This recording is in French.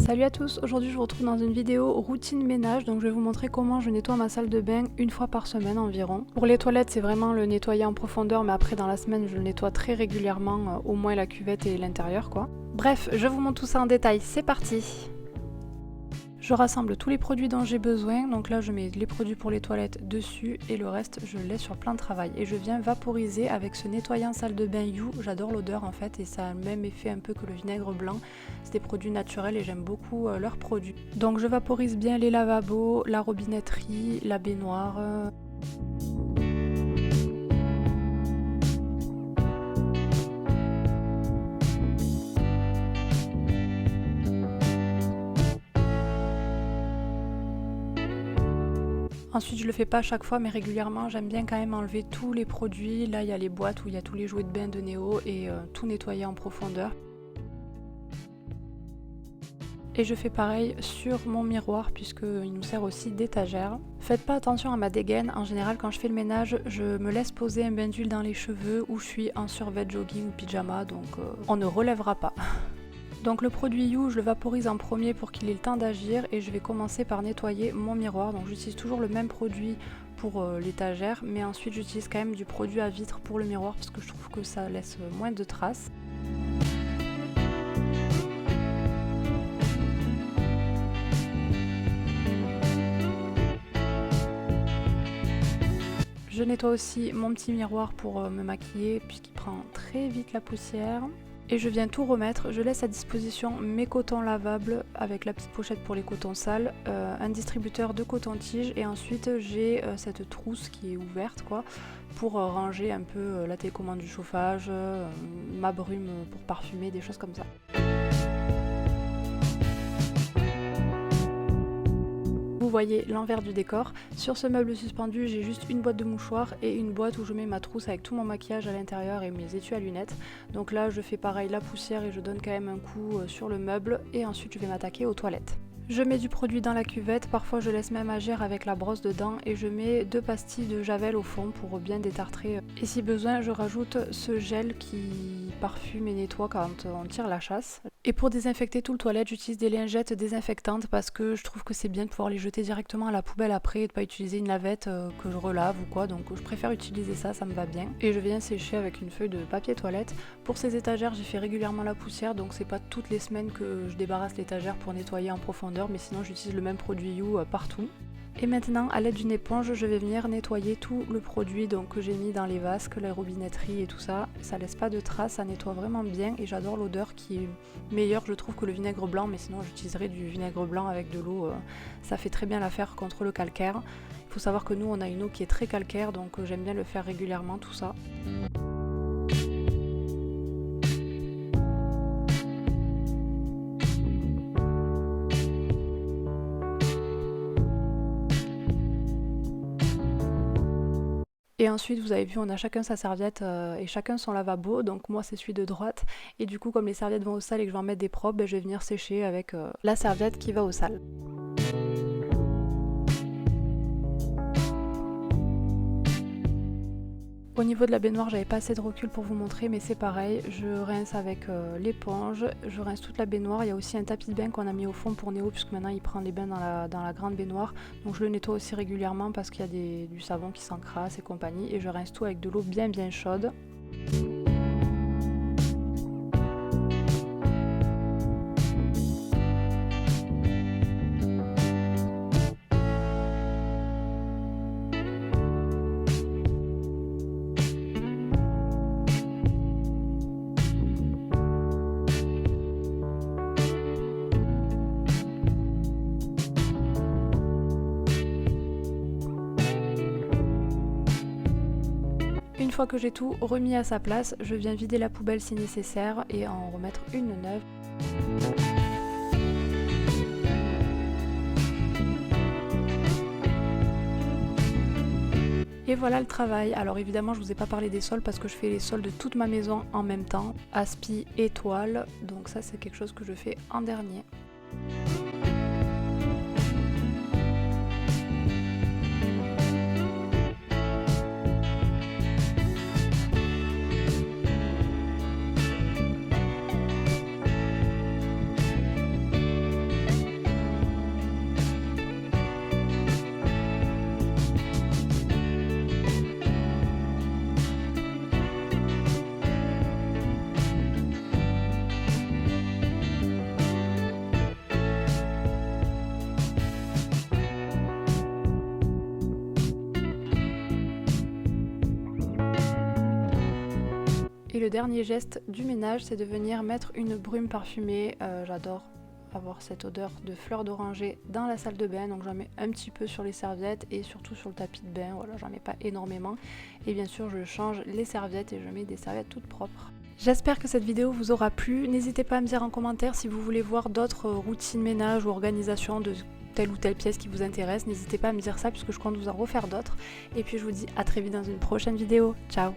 Salut à tous, aujourd'hui je vous retrouve dans une vidéo routine ménage, donc je vais vous montrer comment je nettoie ma salle de bain une fois par semaine environ. Pour les toilettes c'est vraiment le nettoyer en profondeur, mais après dans la semaine je le nettoie très régulièrement, au moins la cuvette et l'intérieur quoi. Bref, je vous montre tout ça en détail, c'est parti! Je rassemble tous les produits dont j'ai besoin, donc là je mets les produits pour les toilettes dessus et le reste je le laisse sur plan de travail. Et je viens vaporiser avec ce nettoyant salle de bain You, j'adore l'odeur en fait et ça a le même effet un peu que le vinaigre blanc. C'est des produits naturels et j'aime beaucoup leurs produits. Donc je vaporise bien les lavabos, la robinetterie, la baignoire. Ensuite, je le fais pas à chaque fois, mais régulièrement, j'aime bien quand même enlever tous les produits. Là, il y a les boîtes où il y a tous les jouets de bain de Néo et tout nettoyer en profondeur. Et je fais pareil sur mon miroir puisqu'il nous sert aussi d'étagère. Faites pas attention à ma dégaine, en général quand je fais le ménage, je me laisse poser un bain d'huile dans les cheveux ou je suis en survêt jogging ou pyjama, donc on ne relèvera pas. Donc le produit You, je le vaporise en premier pour qu'il ait le temps d'agir et je vais commencer par nettoyer mon miroir. Donc j'utilise toujours le même produit pour l'étagère, mais ensuite j'utilise quand même du produit à vitre pour le miroir parce que je trouve que ça laisse moins de traces. Je nettoie aussi mon petit miroir pour me maquiller puisqu'il prend très vite la poussière. Et je viens tout remettre, je laisse à disposition mes cotons lavables avec la petite pochette pour les cotons sales, un distributeur de coton-tige et ensuite j'ai cette trousse qui est ouverte quoi, pour ranger un peu la télécommande du chauffage, ma brume pour parfumer, des choses comme ça. Vous voyez l'envers du décor. Sur ce meuble suspendu, j'ai juste une boîte de mouchoirs et une boîte où je mets ma trousse avec tout mon maquillage à l'intérieur et mes étuis à lunettes. Donc là, je fais pareil la poussière et je donne quand même un coup sur le meuble et ensuite je vais m'attaquer aux toilettes. Je mets du produit dans la cuvette, parfois je laisse même agir avec la brosse dedans et je mets 2 pastilles de javel au fond pour bien détartrer. Et si besoin, je rajoute ce gel qui parfume et nettoie quand on tire la chasse. Et pour désinfecter tout le toilette, j'utilise des lingettes désinfectantes parce que je trouve que c'est bien de pouvoir les jeter directement à la poubelle après et de pas utiliser une lavette que je relave ou quoi. Donc je préfère utiliser ça, ça me va bien. Et je viens sécher avec une feuille de papier toilette. Pour ces étagères, j'ai fait régulièrement la poussière, donc c'est pas toutes les semaines que je débarrasse l'étagère pour nettoyer en profondeur, mais sinon j'utilise le même produit You partout. Et maintenant, à l'aide d'une éponge, je vais venir nettoyer tout le produit donc, que j'ai mis dans les vasques, la robinetterie et tout ça. Ça laisse pas de traces, ça nettoie vraiment bien et j'adore l'odeur qui est meilleure, je trouve, que le vinaigre blanc. Mais sinon, j'utiliserai du vinaigre blanc avec de l'eau. Ça fait très bien l'affaire contre le calcaire. Il faut savoir que nous, on a une eau qui est très calcaire, donc j'aime bien le faire régulièrement, tout ça. Et ensuite, vous avez vu, on a chacun sa serviette et chacun son lavabo. Donc moi, c'est celui de droite. Et du coup, comme les serviettes vont au sale et que je vais en mettre des propres, je vais venir sécher avec la serviette qui va au sale. Au niveau de la baignoire, j'avais pas assez de recul pour vous montrer, mais c'est pareil, je rince avec l'éponge, je rince toute la baignoire. Il y a aussi un tapis de bain qu'on a mis au fond pour Néo, puisque maintenant il prend les bains dans la grande baignoire. Donc je le nettoie aussi régulièrement parce qu'il y a du savon qui s'encrasse et compagnie. Et je rince tout avec de l'eau bien chaude. Une fois que j'ai tout remis à sa place, je viens vider la poubelle si nécessaire et en remettre une neuve. Et voilà le travail. Alors évidemment, je vous ai pas parlé des sols parce que je fais les sols de toute ma maison en même temps, aspi et toile. Donc ça, c'est quelque chose que je fais en dernier. le dernier geste du ménage, c'est de venir mettre une brume parfumée. J'adore avoir cette odeur de fleurs d'oranger dans la salle de bain, donc j'en mets un petit peu sur les serviettes et surtout sur le tapis de bain. Voilà, j'en mets pas énormément. Et bien sûr, je change les serviettes et je mets des serviettes toutes propres. J'espère que cette vidéo vous aura plu. N'hésitez pas à me dire en commentaire si vous voulez voir d'autres routines ménage ou organisation de telle ou telle pièce qui vous intéresse. N'hésitez pas à me dire ça puisque je compte vous en refaire d'autres. Et puis je vous dis à très vite dans une prochaine vidéo. Ciao!